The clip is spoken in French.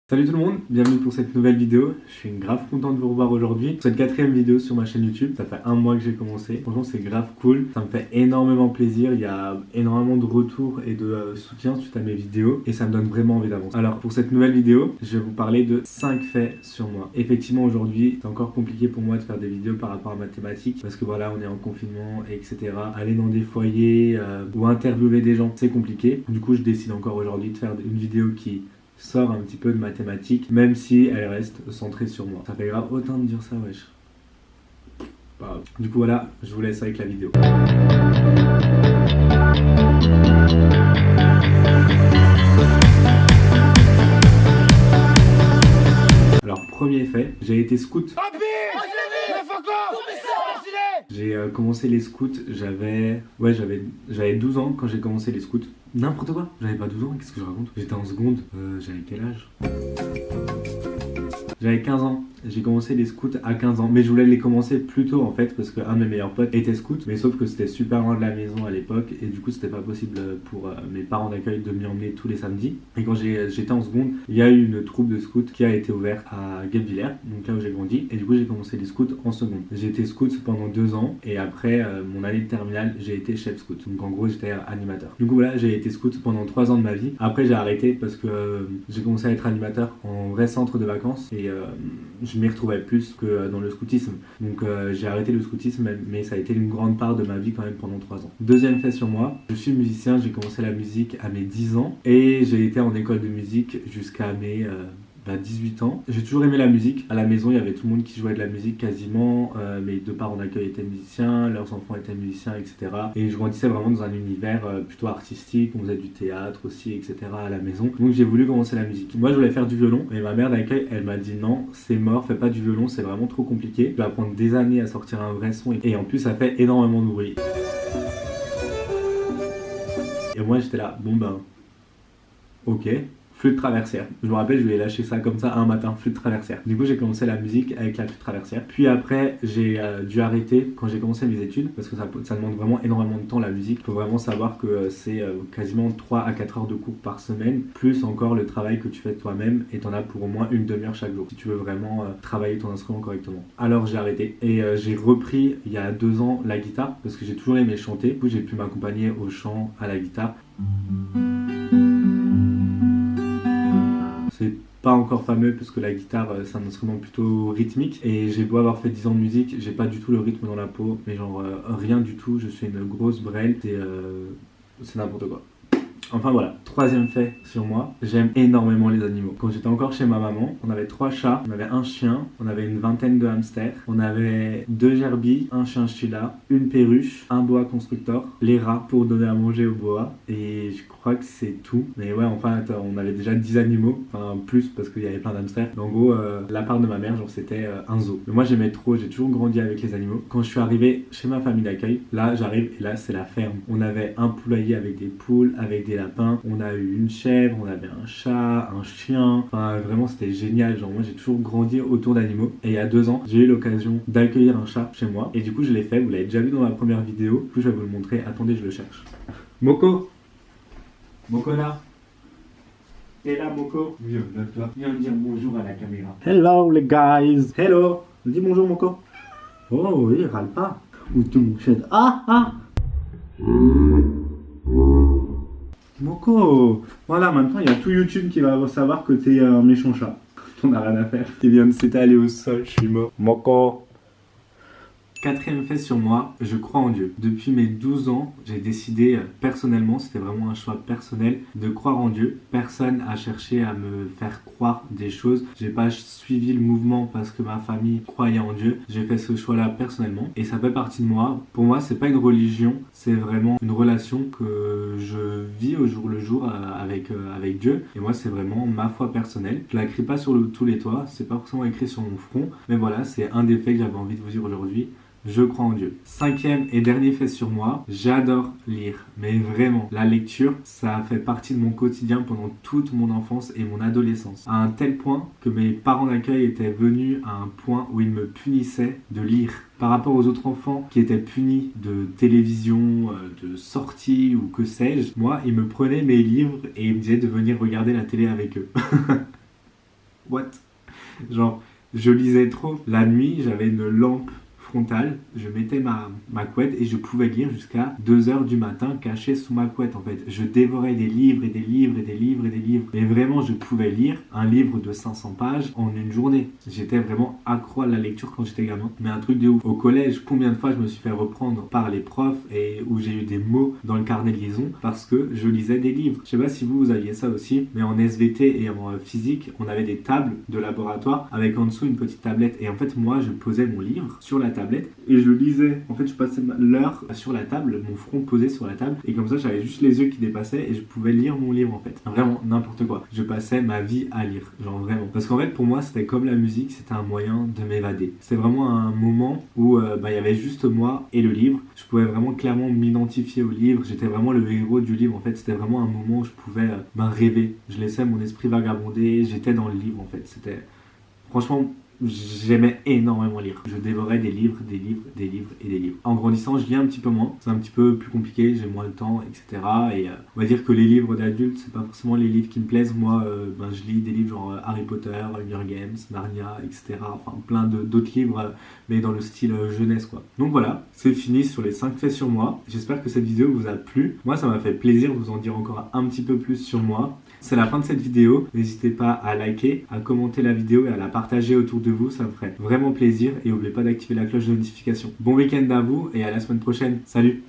Salut tout le monde, bienvenue pour cette nouvelle vidéo. Je suis grave content de vous revoir aujourd'hui. C'est la 4e vidéo sur ma chaîne YouTube. Ça fait un mois que j'ai commencé. Franchement, c'est grave cool. Ça me fait énormément plaisir. Il y a énormément de retours et de soutien suite à mes vidéos. Et ça me donne vraiment envie d'avancer. Alors, pour cette nouvelle vidéo, je vais vous parler de 5 faits sur moi. Effectivement, aujourd'hui, c'est encore compliqué pour moi de faire des vidéos par rapport à ma thématique. Parce que voilà, on est en confinement, etc. Aller dans des foyers ou interviewer des gens, c'est compliqué. Du coup, je décide encore aujourd'hui de faire une vidéo qui sort un petit peu de ma thématique, même si elle reste centrée sur moi. Ça fait grave autant de dire ça, wesh. Du coup voilà, je vous laisse avec la vidéo. Alors premier fait, j'ai été scout. J'ai commencé les scouts, j'avais 12 ans quand j'ai commencé les scouts. N'importe quoi, j'avais pas 12 ans, qu'est-ce que je raconte? J'étais en seconde, j'avais quel âge? J'avais 15 ans, j'ai commencé les scouts à 15 ans, mais je voulais les commencer plus tôt en fait, parce qu'un de mes meilleurs potes était scout, mais sauf que c'était super loin de la maison à l'époque, et du coup c'était pas possible pour mes parents d'accueil de m'y emmener tous les samedis. Et quand j'étais en seconde, il y a eu une troupe de scouts qui a été ouverte à Guebwiller, donc là où j'ai grandi, et du coup j'ai commencé les scouts en seconde. J'ai été scout pendant 2 ans, et après mon année de terminale, j'ai été chef scout, donc en gros j'étais animateur. Du coup voilà, j'ai été scout pendant 3 ans de ma vie. Après j'ai arrêté parce que j'ai commencé à être animateur en vrai centre de vacances, et je m'y retrouvais plus que dans le scoutisme. Donc j'ai arrêté le scoutisme, mais ça a été une grande part de ma vie quand même pendant 3 ans. Deuxième fait sur moi, je suis musicien, j'ai commencé la musique à mes 10 ans et j'ai été en école de musique jusqu'à mes 18 ans. J'ai toujours aimé la musique. À la maison, il y avait tout le monde qui jouait de la musique quasiment. Mes 2 parents d'accueil étaient musiciens, leurs enfants étaient musiciens, etc. Et je grandissais vraiment dans un univers plutôt artistique. On faisait du théâtre aussi, etc. à la maison. Donc j'ai voulu commencer la musique. Moi, je voulais faire du violon, mais ma mère d'accueil, elle m'a dit non, c'est mort, fais pas du violon, c'est vraiment trop compliqué. Tu vas prendre des années à sortir un vrai son. Et en plus, ça fait énormément de bruit. Et moi, j'étais là, bon ben, ok. Flûte traversière. Je me rappelle, je lui ai lâché ça comme ça un matin, flûte traversière. Du coup, j'ai commencé la musique avec la flûte traversière. Puis après, j'ai dû arrêter quand j'ai commencé mes études parce que ça demande vraiment énormément de temps la musique. Il faut vraiment savoir que c'est quasiment 3 à 4 heures de cours par semaine, plus encore le travail que tu fais de toi-même et t'en as pour au moins une demi-heure chaque jour si tu veux vraiment travailler ton instrument correctement. Alors j'ai arrêté et j'ai repris il y a 2 ans la guitare parce que j'ai toujours aimé chanter. Du coup, j'ai pu m'accompagner au chant, à la guitare. C'est pas encore fameux parce que la guitare c'est un instrument plutôt rythmique et j'ai beau avoir fait 10 ans de musique, j'ai pas du tout le rythme dans la peau, mais genre rien du tout, je suis une grosse brêle, c'est n'importe quoi. Enfin voilà, 3e fait sur moi, j'aime énormément les animaux. Quand j'étais encore chez ma maman, on avait 3 chats, on avait un chien, on avait une vingtaine de hamsters, on avait 2 gerbilles, un chinchilla, une perruche, un boa constrictor, les rats pour donner à manger au boa, et je crois que c'est tout. Mais ouais, enfin on avait déjà 10 animaux, enfin plus parce qu'il y avait plein d'hamsters. Mais en gros, la part de ma mère, genre c'était un zoo. Mais moi j'aimais trop, j'ai toujours grandi avec les animaux. Quand je suis arrivé chez ma famille d'accueil, là j'arrive et là c'est la ferme. On avait un poulailler avec des poules, avec des lapins, on a eu une chèvre, on avait un chat, un chien, enfin vraiment c'était génial, genre moi j'ai toujours grandi autour d'animaux et il y a 2 ans j'ai eu l'occasion d'accueillir un chat chez moi et du coup je l'ai fait, vous l'avez déjà vu dans ma première vidéo, du coup je vais vous le montrer, attendez je le cherche. Moko là. T'es là Moko? Viens, lève-toi, viens me dire bonjour à la caméra. Hello les guys. Hello. Dis bonjour Moko. Oh oui, râle pas. Ou tout mon chien. Ah. Moko! Voilà, maintenant il y a tout YouTube qui va savoir que t'es un méchant chat. T'en as rien à faire. Il vient de s'étaler au sol, je suis mort. Moko! 4e fait sur moi, je crois en Dieu. Depuis mes 12 ans, j'ai décidé personnellement, c'était vraiment un choix personnel, de croire en Dieu. Personne a cherché à me faire croire des choses. J'ai pas suivi le mouvement parce que ma famille croyait en Dieu. J'ai fait ce choix-là personnellement et ça fait partie de moi. Pour moi, c'est pas une religion, c'est vraiment une relation que je vis au jour le jour avec Dieu. Et moi, c'est vraiment ma foi personnelle. Je la crie pas sur tous les toits, c'est pas forcément écrit sur mon front, mais voilà, c'est un des faits que j'avais envie de vous dire aujourd'hui. Je crois en Dieu. 5e et dernier fait sur moi, j'adore lire. Mais vraiment, la lecture, ça a fait partie de mon quotidien pendant toute mon enfance et mon adolescence. À un tel point que mes parents d'accueil étaient venus à un point où ils me punissaient de lire. Par rapport aux autres enfants qui étaient punis de télévision, de sorties ou que sais-je, moi, ils me prenaient mes livres et ils me disaient de venir regarder la télé avec eux. What? Genre, je lisais trop. La nuit, j'avais une lampe frontale, je mettais ma couette et je pouvais lire jusqu'à 2 heures du matin caché sous ma couette en fait. Je dévorais des livres et des livres et des livres et des livres. Mais vraiment, je pouvais lire un livre de 500 pages en une journée. J'étais vraiment accro à la lecture quand j'étais gamin. Mais un truc de ouf. Au collège, combien de fois je me suis fait reprendre par les profs et où j'ai eu des mots dans le carnet de liaison parce que je lisais des livres. Je sais pas si vous aviez ça aussi, mais en SVT et en physique, on avait des tables de laboratoire avec en dessous une petite tablette. Et en fait, moi, je posais mon livre sur la tablette et je lisais. En fait, je passais l'heure sur la table, mon front posé sur la table, et comme ça, j'avais juste les yeux qui dépassaient et je pouvais lire mon livre en fait. Vraiment, n'importe quoi. Je passais ma vie à lire, genre vraiment. Parce qu'en fait, pour moi, c'était comme la musique, c'était un moyen de m'évader. C'était vraiment un moment où il y avait juste moi et le livre. Je pouvais vraiment clairement m'identifier au livre. J'étais vraiment le héros du livre en fait. C'était vraiment un moment où je pouvais rêver. Je laissais mon esprit vagabonder. J'étais dans le livre en fait. C'était franchement. J'aimais énormément lire. Je dévorais des livres, des livres, des livres et des livres. En grandissant, je lis un petit peu moins. C'est un petit peu plus compliqué, j'ai moins de temps, etc. Et on va dire que les livres d'adultes, c'est pas forcément les livres qui me plaisent. Moi, je lis des livres genre Harry Potter, Hunger Games, Narnia, etc. Enfin, plein d'autres livres, mais dans le style jeunesse, quoi. Donc voilà, c'est fini sur les 5 faits sur moi. J'espère que cette vidéo vous a plu. Moi, ça m'a fait plaisir de vous en dire encore un petit peu plus sur moi. C'est la fin de cette vidéo. N'hésitez pas à liker, à commenter la vidéo et à la partager autour de vous. Ça me ferait vraiment plaisir. Et n'oubliez pas d'activer la cloche de notification. Bon week-end à vous et à la semaine prochaine. Salut!